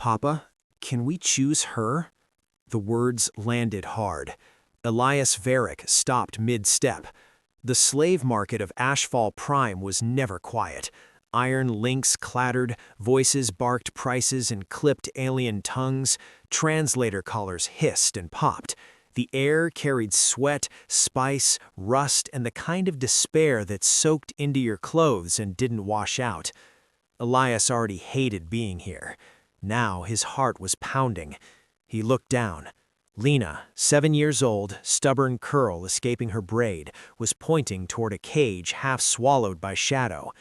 Papa, can we choose her? The words landed hard. Elias Varick stopped mid-step. The slave market of Ashfall Prime was never quiet. Iron links clattered, voices barked prices and clipped alien tongues, translator collars hissed and popped. The air carried sweat, spice, rust, and the kind of despair that soaked into your clothes and didn't wash out. Elias already hated being here. Now his heart was pounding. He looked down. Lena, 7 years old, stubborn curl escaping her braid, was pointing toward a cage half swallowed by shadow.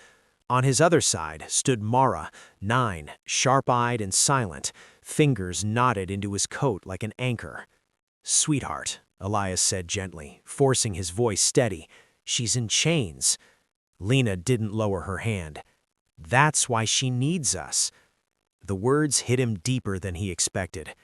On his other side stood Mara, 9, sharp-eyed and silent, fingers knotted into his coat like an anchor. "Sweetheart," Elias said gently, forcing his voice steady, "she's in chains." Lena didn't lower her hand. "That's why she needs us." The words hit him deeper than he expected.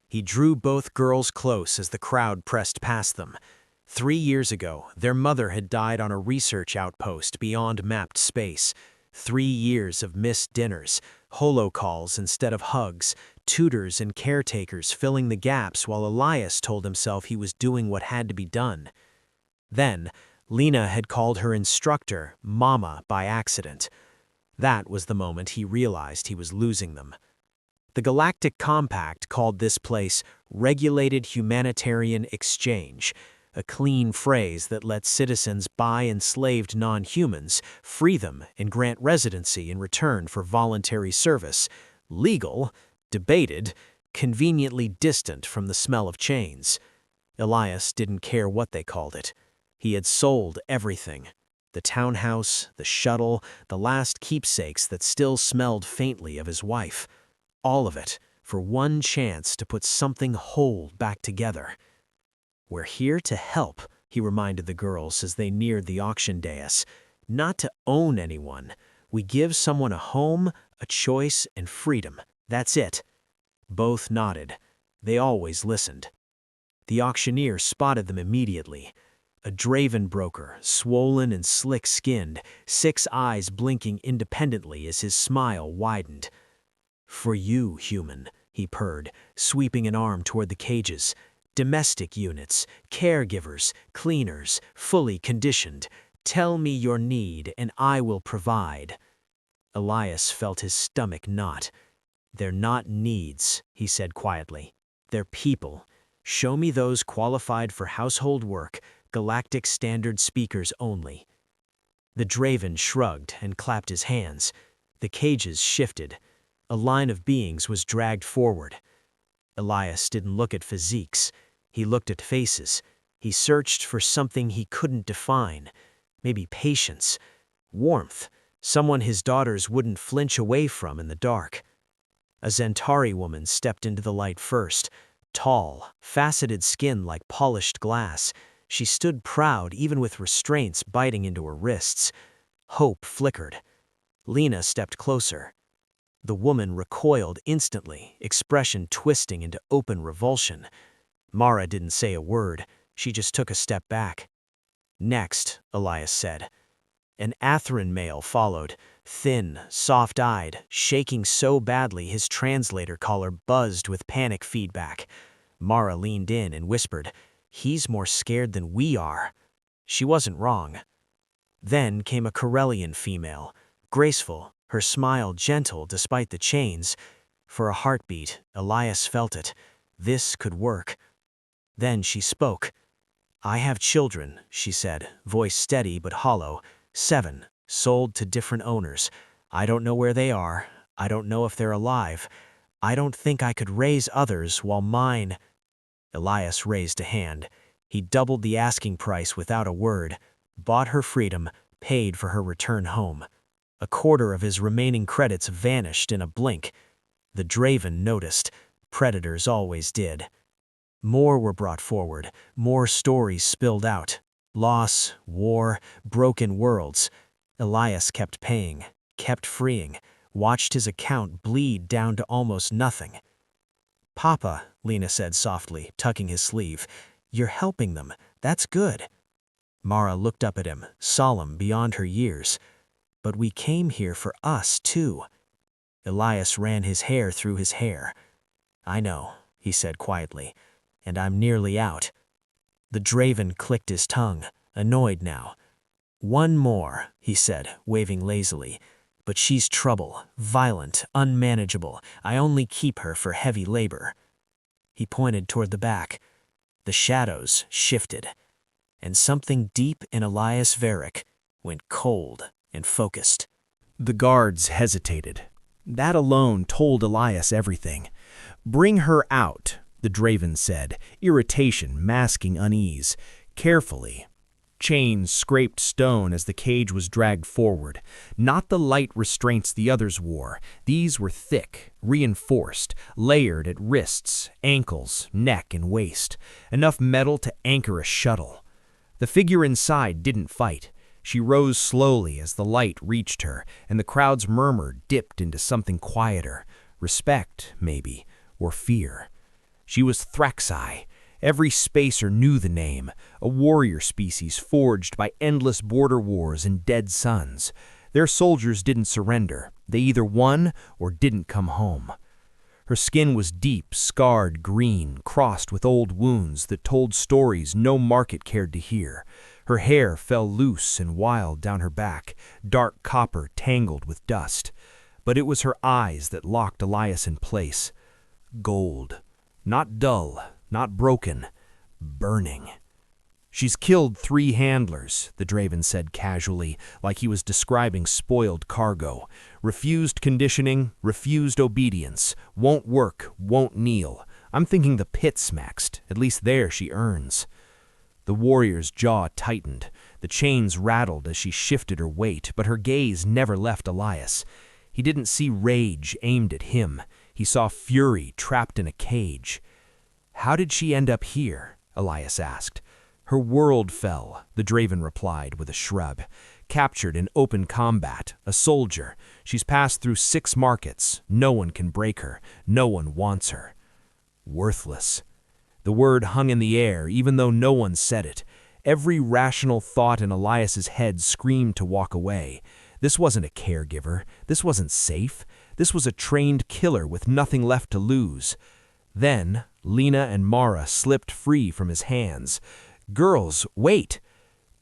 He drew both girls close as the crowd pressed past them. 3 years ago, their mother had died on a research outpost beyond mapped space. 3 years of missed dinners, holocalls instead of hugs, tutors and caretakers filling the gaps while Elias told himself he was doing what had to be done. Then, Lena had called her instructor Mama by accident. That was the moment he realized he was losing them. The Galactic Compact called this place Regulated Humanitarian Exchange, a clean phrase that let citizens buy enslaved non-humans, free them, and grant residency in return for voluntary service. Legal, debated, conveniently distant from the smell of chains. Elias didn't care what they called it. He had sold everything. The townhouse, the shuttle, the last keepsakes that still smelled faintly of his wife. All of it, for one chance to put something whole back together. "We're here to help," he reminded the girls as they neared the auction dais. "Not to own anyone. We give someone a home, a choice, and freedom. That's it." Both nodded. They always listened. The auctioneer spotted them immediately. A Draven broker, swollen and slick-skinned, 6 eyes blinking independently as his smile widened. "For you, human," he purred, sweeping an arm toward the cages. "Domestic units, caregivers, cleaners, fully conditioned. Tell me your need and I will provide." Elias felt his stomach knot. "They're not needs," he said quietly. "They're people. Show me those qualified for household work, galactic standard speakers only." The Draven shrugged and clapped his hands. The cages shifted. A line of beings was dragged forward. Elias didn't look at physiques. He looked at faces. He searched for something he couldn't define. Maybe patience, warmth, someone his daughters wouldn't flinch away from in the dark. A Zentari woman stepped into the light first. Tall, faceted skin like polished glass. She stood proud even with restraints biting into her wrists. Hope flickered. Lena stepped closer. The woman recoiled instantly, expression twisting into open revulsion. Mara didn't say a word. She just took a step back. "Next," Elias said. An Atherin male followed, thin, soft-eyed, shaking so badly his translator collar buzzed with panic feedback. Mara leaned in and whispered, "He's more scared than we are." She wasn't wrong. Then came a Corellian female, graceful, her smile gentle despite the chains. For a heartbeat, Elias felt it. This could work. Then she spoke. "I have children," she said, voice steady but hollow. 7, sold to different owners. I don't know where they are. I don't know if they're alive. I don't think I could raise others while mine—" Elias raised a hand. He doubled the asking price without a word, bought her freedom, paid for her return home. A quarter of his remaining credits vanished in a blink. The Draven noticed. Predators always did. More were brought forward. More stories spilled out. Loss, war, broken worlds. Elias kept paying, kept freeing, watched his account bleed down to almost nothing. "Papa," Lena said softly, tucking his sleeve, "you're helping them. That's good." Mara looked up at him, solemn beyond her years. "But we came here for us, too." Elias ran his hair through his hair. "I know," he said quietly, "and I'm nearly out." The Draven clicked his tongue, annoyed now. "One more," he said, waving lazily. "But she's trouble, violent, unmanageable. I only keep her for heavy labor." He pointed toward the back. The shadows shifted, and something deep in Elias Varick went cold and focused. The guards hesitated. That alone told Elias everything. "Bring her out," the Draven said, irritation masking unease. Carefully. Chains scraped stone as the cage was dragged forward. Not the light restraints the others wore. These were thick, reinforced, layered at wrists, ankles, neck, and waist. Enough metal to anchor a shuttle. The figure inside didn't fight. She rose slowly as the light reached her, and the crowd's murmur dipped into something quieter. Respect, maybe, or fear. She was Thraxai. Every spacer knew the name, a warrior species forged by endless border wars and dead suns. Their soldiers didn't surrender. They either won or didn't come home. Her skin was deep, scarred green, crossed with old wounds that told stories no market cared to hear. Her hair fell loose and wild down her back, dark copper tangled with dust. But it was her eyes that locked Elias in place. Gold. Not dull, not broken, burning. "She's killed 3 handlers," the Draven said casually, like he was describing spoiled cargo. "Refused conditioning, refused obedience. Won't work, won't kneel. I'm thinking the pit's next. At least there she earns." The warrior's jaw tightened. The chains rattled as she shifted her weight, but her gaze never left Elias. He didn't see rage aimed at him. He saw fury trapped in a cage. "How did she end up here?" Elias asked. "Her world fell," the Draven replied with a shrug. "Captured in open combat, a soldier. She's passed through 6 markets. No one can break her. No one wants her." Worthless. The word hung in the air, even though no one said it. Every rational thought in Elias's head screamed to walk away. This wasn't a caregiver. This wasn't safe. This was a trained killer with nothing left to lose. Then, Lena and Mara slipped free from his hands. "Girls, wait!"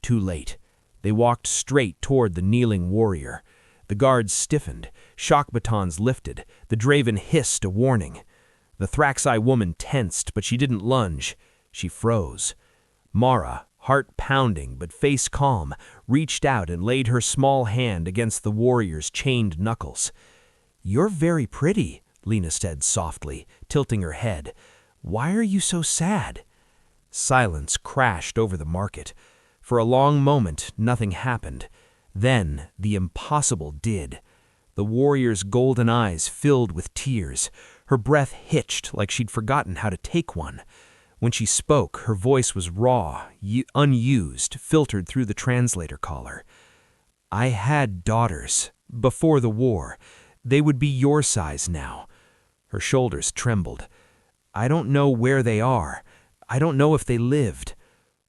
Too late. They walked straight toward the kneeling warrior. The guards stiffened. Shock batons lifted. The Draven hissed a warning. The Thraxai woman tensed, but she didn't lunge. She froze. Mara, heart pounding but face calm, reached out and laid her small hand against the warrior's chained knuckles. "You're very pretty," Lena said softly, tilting her head. "Why are you so sad?" Silence crashed over the market. For a long moment, nothing happened. Then, the impossible did. The warrior's golden eyes filled with tears. Her breath hitched like she'd forgotten how to take one. When she spoke, her voice was raw, unused, filtered through the translator collar. "I had daughters. Before the war. They would be your size now." Her shoulders trembled. "I don't know where they are. I don't know if they lived."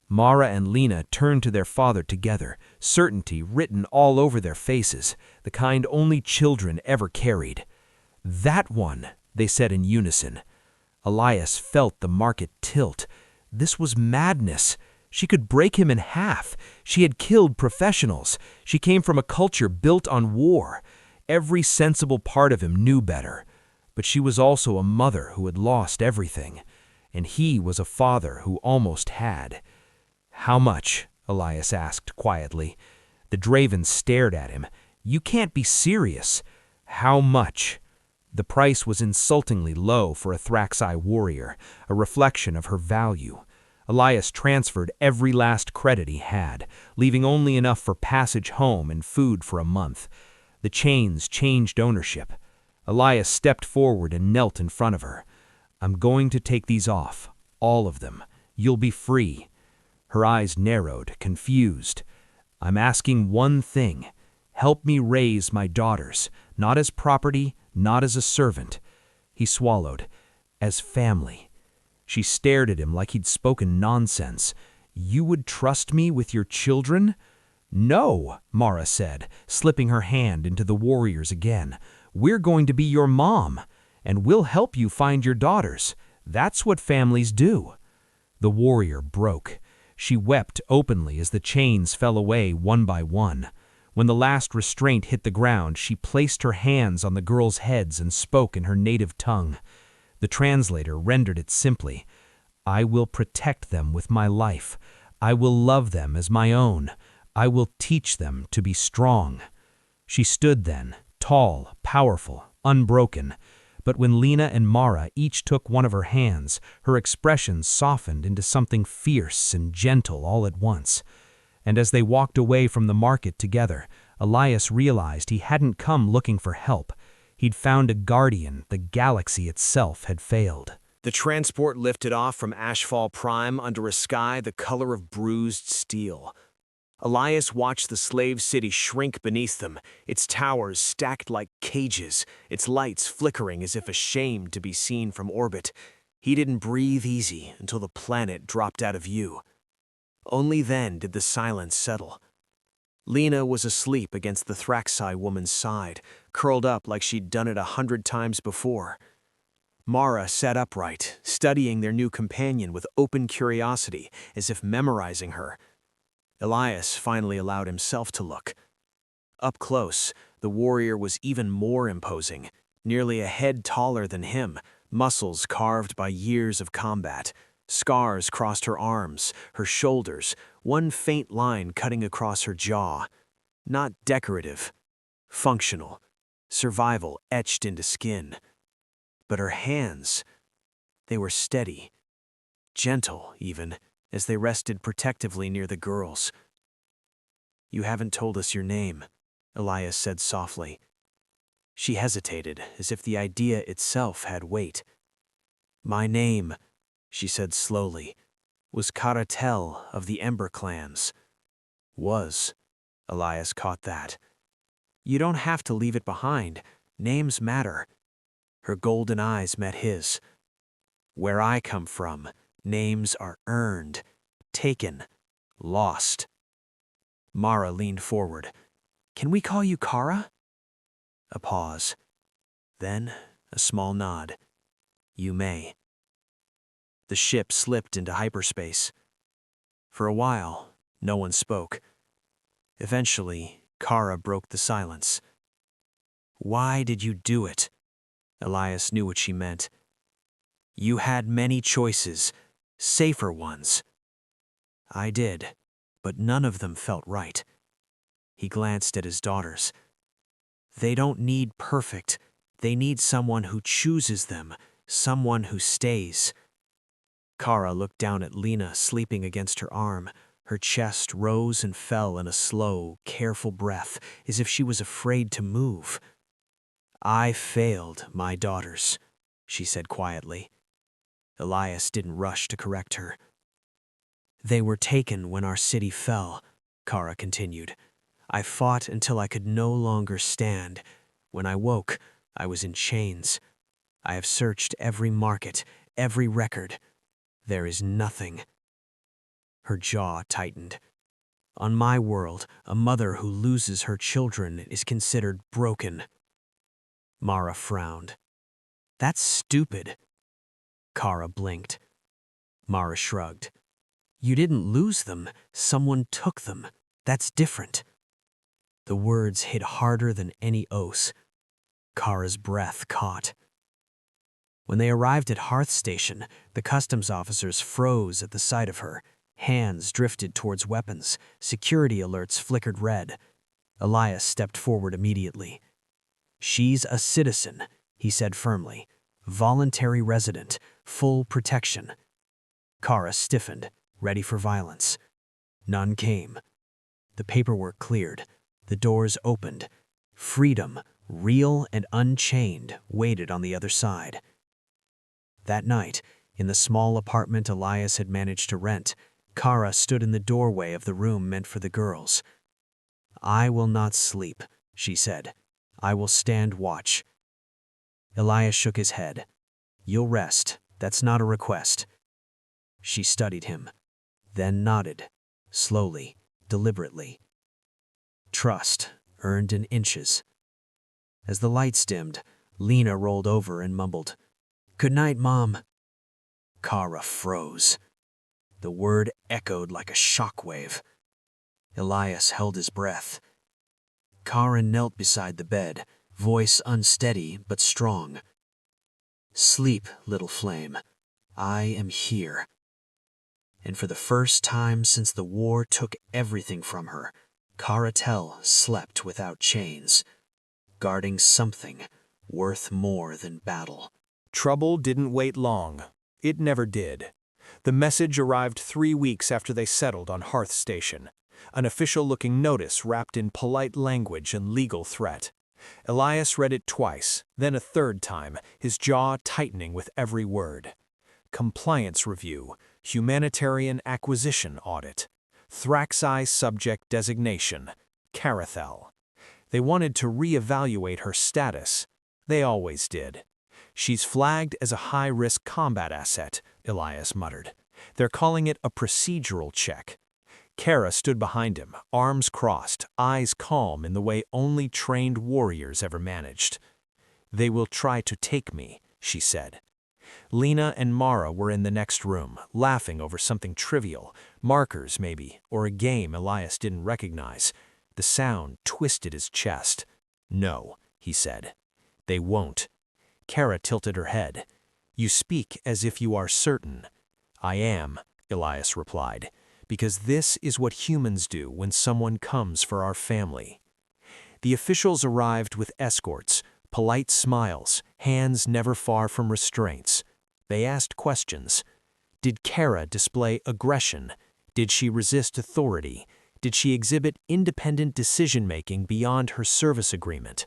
Mara and Lena turned to their father together, certainty written all over their faces, the kind only children ever carried. "That one," they said in unison. Elias felt the market tilt. This was madness. She could break him in half. She had killed professionals. She came from a culture built on war. Every sensible part of him knew better. But she was also a mother who had lost everything. And he was a father who almost had. "How much?" Elias asked quietly. The Draven stared at him. "You can't be serious." "How much?" The price was insultingly low for a Thraxai warrior, a reflection of her value. Elias transferred every last credit he had, leaving only enough for passage home and food for a month. The chains changed ownership. Elias stepped forward and knelt in front of her. "I'm going to take these off, all of them. You'll be free." Her eyes narrowed, confused. "I'm asking one thing. Help me raise my daughters, not as property, not as a servant." He swallowed. "As family." She stared at him like he'd spoken nonsense. "You would trust me with your children?" "No," Mara said, slipping her hand into the warrior's again. We're going to be your mom, and we'll help you find your daughters. That's what families do." The warrior broke. She wept openly as the chains fell away one by one. When the last restraint hit the ground, she placed her hands on the girls' heads and spoke in her native tongue. The translator rendered it simply, "I will protect them with my life. I will love them as my own. I will teach them to be strong." She stood then, tall, powerful, unbroken. But when Lena and Mara each took one of her hands, her expression softened into something fierce and gentle all at once. And as they walked away from the market together, Elias realized he hadn't come looking for help. He'd found a guardian the galaxy itself had failed. The transport lifted off from Ashfall Prime under a sky the color of bruised steel. Elias watched the slave city shrink beneath them, its towers stacked like cages, its lights flickering as if ashamed to be seen from orbit. He didn't breathe easy until the planet dropped out of view. Only then did the silence settle. Lena was asleep against the Thraxai woman's side, curled up like she'd done it 100 times before. Mara sat upright, studying their new companion with open curiosity, as if memorizing her. Elias finally allowed himself to look. Up close, the warrior was even more imposing, nearly a head taller than him, muscles carved by years of combat. Scars crossed her arms, her shoulders, one faint line cutting across her jaw. Not decorative, functional, survival etched into skin. But her hands, they were steady, gentle even, as they rested protectively near the girls. "You haven't told us your name," Elias said softly. She hesitated, as if the idea itself had weight. "My name," she said slowly, "was Karatel of the Ember Clans." "Was." Elias caught that. "You don't have to leave it behind. Names matter." Her golden eyes met his. "Where I come from, names are earned, taken, lost." Mara leaned forward. "Can we call you Kara?" A pause. Then a small nod. "You may." The ship slipped into hyperspace. For a while, no one spoke. Eventually, Kara broke the silence. "Why did you do it?" Elias knew what she meant. "You had many choices, safer ones." "I did, but none of them felt right." He glanced at his daughters. "They don't need perfect. They need someone who chooses them, someone who stays." Kara looked down at Lena sleeping against her arm. Her chest rose and fell in a slow, careful breath, as if she was afraid to move. "I failed my daughters," she said quietly. Elias didn't rush to correct her. "They were taken when our city fell," Kara continued. "I fought until I could no longer stand. When I woke, I was in chains. I have searched every market, every record. There is nothing." Her jaw tightened. "On my world, a mother who loses her children is considered broken." Mara frowned. "That's stupid." Kara blinked. Mara shrugged. "You didn't lose them. Someone took them. That's different." The words hit harder than any oath. Kara's breath caught. When they arrived at Hearth Station, the customs officers froze at the sight of her. Hands drifted towards weapons. Security alerts flickered red. Elias stepped forward immediately. "She's a citizen," he said firmly. "Voluntary resident, full protection." Kara stiffened, ready for violence. None came. The paperwork cleared. The doors opened. Freedom, real and unchained, waited on the other side. That night, in the small apartment Elias had managed to rent, Kara stood in the doorway of the room meant for the girls. "I will not sleep," she said. "I will stand watch." Elias shook his head. "You'll rest. That's not a request." She studied him, then nodded, slowly, deliberately. "Trust, earned in inches." As the lights dimmed, Lena rolled over and mumbled, "Good night, Mom." Kara froze. The word echoed like a shockwave. Elias held his breath. Kara knelt beside the bed, voice unsteady but strong. "Sleep, little flame. I am here." And for the first time since the war took everything from her, Kara Tell slept without chains, guarding something worth more than battle. Trouble didn't wait long. It never did. The message arrived 3 weeks after they settled on Hearth Station. An official-looking notice wrapped in polite language and legal threat. Elias read it twice, then a third time, his jaw tightening with every word. Compliance review, humanitarian acquisition audit, Thraxi subject designation, Carathel. They wanted to reevaluate her status. They always did. "She's flagged as a high-risk combat asset," Elias muttered. "They're calling it a procedural check." Kara stood behind him, arms crossed, eyes calm in the way only trained warriors ever managed. "They will try to take me," she said. Lena and Mara were in the next room, laughing over something trivial, markers maybe, or a game Elias didn't recognize. The sound twisted his chest. "No," he said. "They won't." Kara tilted her head. "You speak as if you are certain." "I am," Elias replied, "because this is what humans do when someone comes for our family." The officials arrived with escorts, polite smiles, hands never far from restraints. They asked questions. Did Kara display aggression? Did she resist authority? Did she exhibit independent decision-making beyond her service agreement?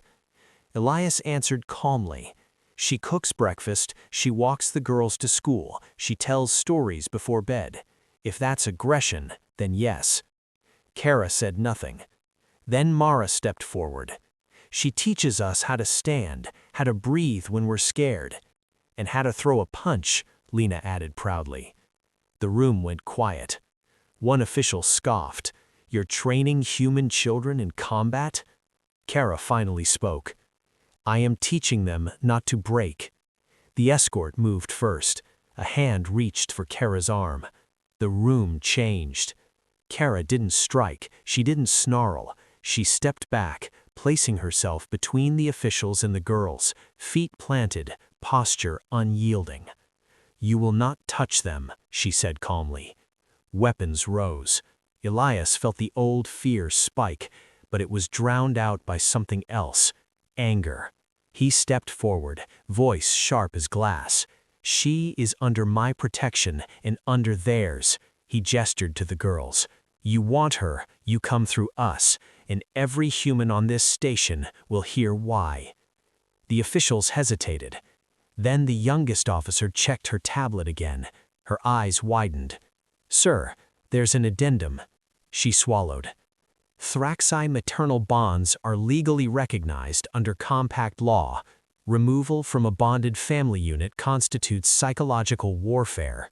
Elias answered calmly. "She cooks breakfast, she walks the girls to school, she tells stories before bed. If that's aggression, then yes." Kara said nothing. Then Mara stepped forward. "She teaches us how to stand, how to breathe when we're scared. And how to throw a punch," Lena added proudly. The room went quiet. One official scoffed. "You're training human children in combat?" Kara finally spoke. "I am teaching them not to break." The escort moved first. A hand reached for Kara's arm. The room changed. Kara didn't strike, she didn't snarl. She stepped back, placing herself between the officials and the girls, feet planted, posture unyielding. "You will not touch them," she said calmly. Weapons rose. Elias felt the old fear spike, but it was drowned out by something else, anger. He stepped forward, voice sharp as glass. "She is under my protection and under theirs." He gestured to the girls. "You want her, you come through us, and every human on this station will hear why." The officials hesitated. Then the youngest officer checked her tablet again. Her eyes widened. "Sir, there's an addendum." She swallowed. "Thraxi maternal bonds are legally recognized under compact law. Removal from a bonded family unit constitutes psychological warfare."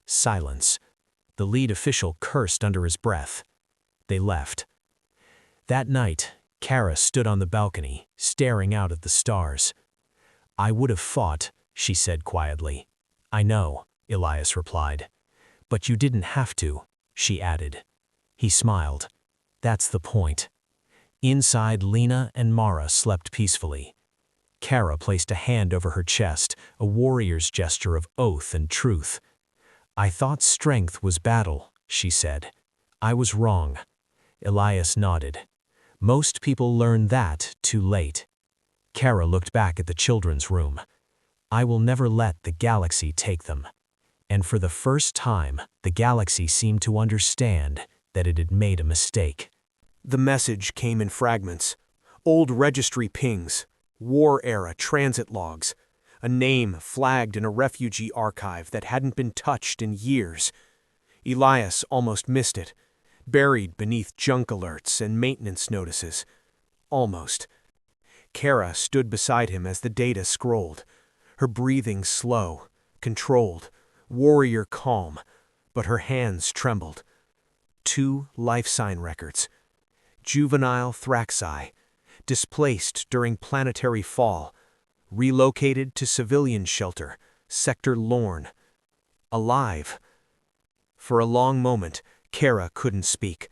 Silence. The lead official cursed under his breath. They left. That night, Kara stood on the balcony, staring out at the stars. "I would have fought," she said quietly. "I know," Elias replied. "But you didn't have to," she added. He smiled. "That's the point." Inside, Lena and Mara slept peacefully. Kara placed a hand over her chest, a warrior's gesture of oath and truth. "I thought strength was battle," she said. "I was wrong." Elias nodded. "Most people learn that too late." Kara looked back at the children's room. "I will never let the galaxy take them." And for the first time, the galaxy seemed to understand that it had made a mistake. The message came in fragments. Old registry pings, war-era transit logs, a name flagged in a refugee archive that hadn't been touched in years. Elias almost missed it, buried beneath junk alerts and maintenance notices. Almost. Kara stood beside him as the data scrolled, her breathing slow, controlled, warrior calm, but her hands trembled. 2 life sign records. Juvenile Thraxi, displaced during planetary fall, relocated to civilian shelter, Sector Lorne. Alive. For a long moment, Kara couldn't speak.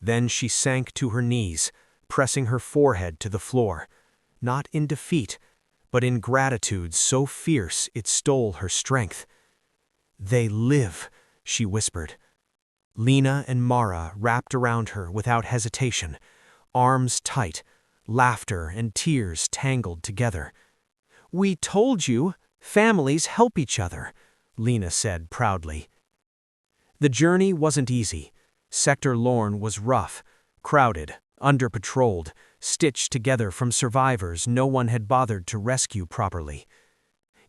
Then she sank to her knees, pressing her forehead to the floor, not in defeat, but in gratitude so fierce it stole her strength. "They live," she whispered. Lena and Mara wrapped around her without hesitation, arms tight, laughter and tears tangled together. "We told you, families help each other," Lena said proudly. The journey wasn't easy. Sector Lorne was rough, crowded, under-patrolled, stitched together from survivors no one had bothered to rescue properly.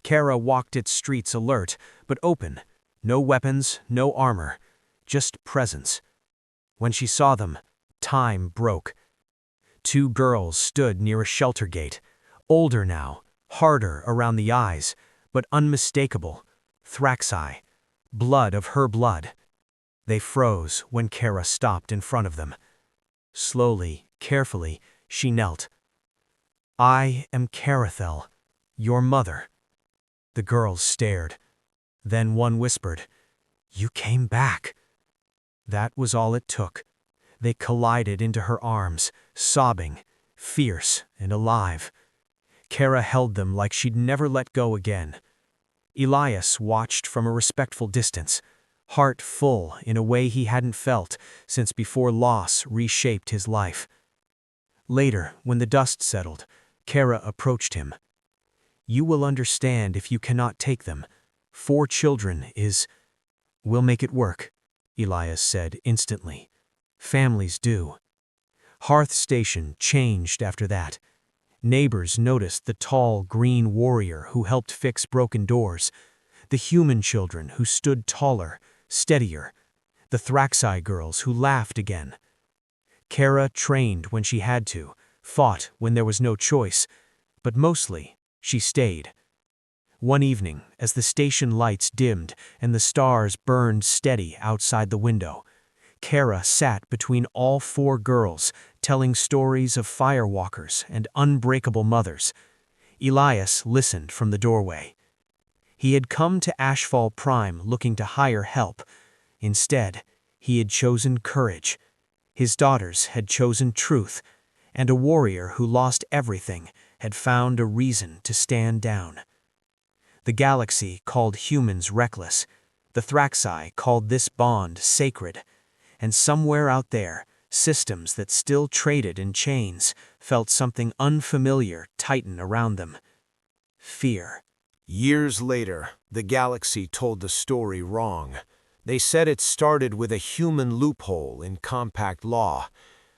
Kara walked its streets alert, but open. No weapons, no armor, just presence. When she saw them, time broke. Two girls stood near a shelter gate, older now, harder around the eyes, but unmistakable. Thraxi, blood of her blood. They froze when Kara stopped in front of them. Slowly, carefully, she knelt. "I am Carathel, your mother." The girls stared. Then one whispered, "You came back." That was all it took. They collided into her arms, sobbing, fierce and alive. Kara held them like she'd never let go again. Elias watched from a respectful distance, heart full in a way he hadn't felt since before loss reshaped his life. Later, when the dust settled, Kara approached him. "You will understand if you cannot take them. 4 children is—" "We'll make it work," Elias said instantly. "Families do." Hearth Station changed after that. Neighbors noticed the tall, green warrior who helped fix broken doors, the human children who stood taller, steadier, the Thraxi girls who laughed again. Kara trained when she had to, fought when there was no choice, but mostly she stayed. One evening, as the station lights dimmed and the stars burned steady outside the window, Kara sat between all 4 girls, telling stories of firewalkers and unbreakable mothers. Elias listened from the doorway. He had come to Ashfall Prime looking to hire help. Instead, he had chosen courage. His daughters had chosen truth, and a warrior who lost everything had found a reason to stand down. The galaxy called humans reckless. The Thraxi called this bond sacred. And somewhere out there, systems that still traded in chains felt something unfamiliar tighten around them. Fear. Years later, the galaxy told the story wrong. They said it started with a human loophole in compact law.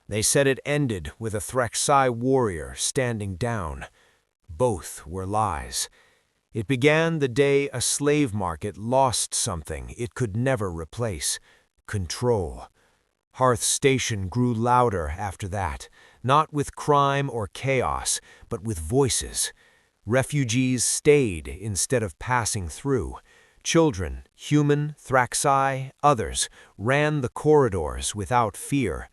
They said it ended with a Thraxi warrior standing down. Both were lies. It began the day a slave market lost something it could never replace: control. Hearth Station grew louder after that, not with crime or chaos, but with voices. Refugees stayed instead of passing through. Children, human, Thraxi, others, ran the corridors without fear.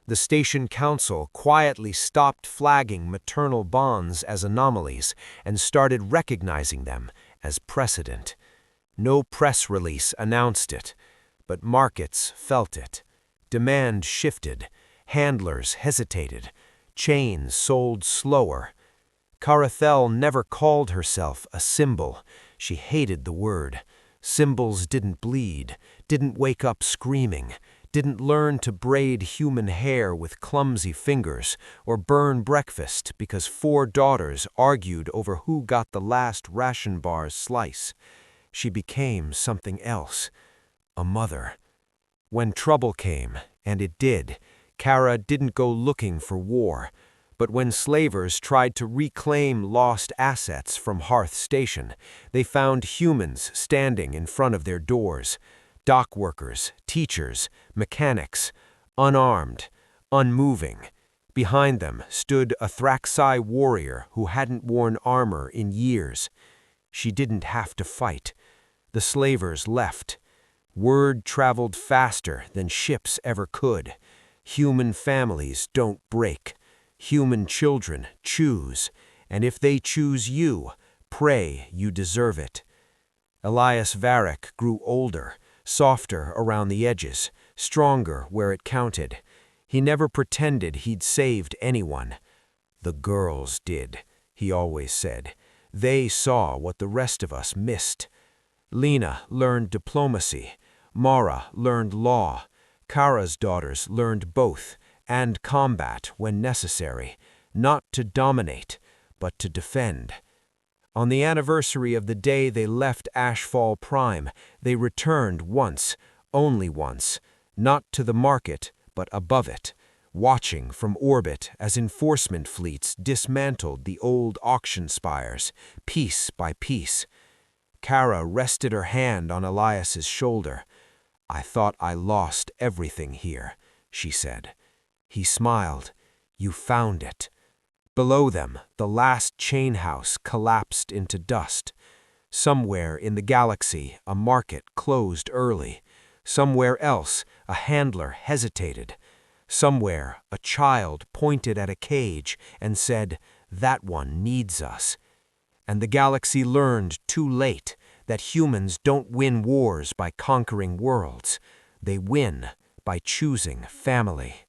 The station council quietly stopped flagging maternal bonds as anomalies and started recognizing them as precedent. No press release announced it, but markets felt it. Demand shifted, handlers hesitated, chains sold slower. Carathel never called herself a symbol. She hated the word. Symbols didn't bleed, didn't wake up screaming, didn't learn to braid human hair with clumsy fingers or burn breakfast because 4 daughters argued over who got the last ration bar's slice. She became something else, a mother. When trouble came, and it did, Kara didn't go looking for war. But when slavers tried to reclaim lost assets from Hearth Station, they found humans standing in front of their doors. Dock workers, teachers, mechanics, unarmed, unmoving. Behind them stood a Thraxi warrior who hadn't worn armor in years. She didn't have to fight. The slavers left. Word traveled faster than ships ever could. Human families don't break. Human children choose, and if they choose you, pray you deserve it. Elias Varick grew older, softer around the edges, stronger where it counted. He never pretended he'd saved anyone. The girls did, he always said. They saw what the rest of us missed. Lena learned diplomacy. Mara learned law. Kara's daughters learned both, and combat when necessary, not to dominate, but to defend. On the anniversary of the day they left Ashfall Prime, they returned once, only once, not to the market, but above it, watching from orbit as enforcement fleets dismantled the old auction spires, piece by piece. Kara rested her hand on Elias's shoulder. "I thought I lost everything here," she said. He smiled. "You found it." Below them, the last chain house collapsed into dust. Somewhere in the galaxy, a market closed early. Somewhere else, a handler hesitated. Somewhere, a child pointed at a cage and said, "That one needs us." And the galaxy learned too late that humans don't win wars by conquering worlds. They win by choosing family.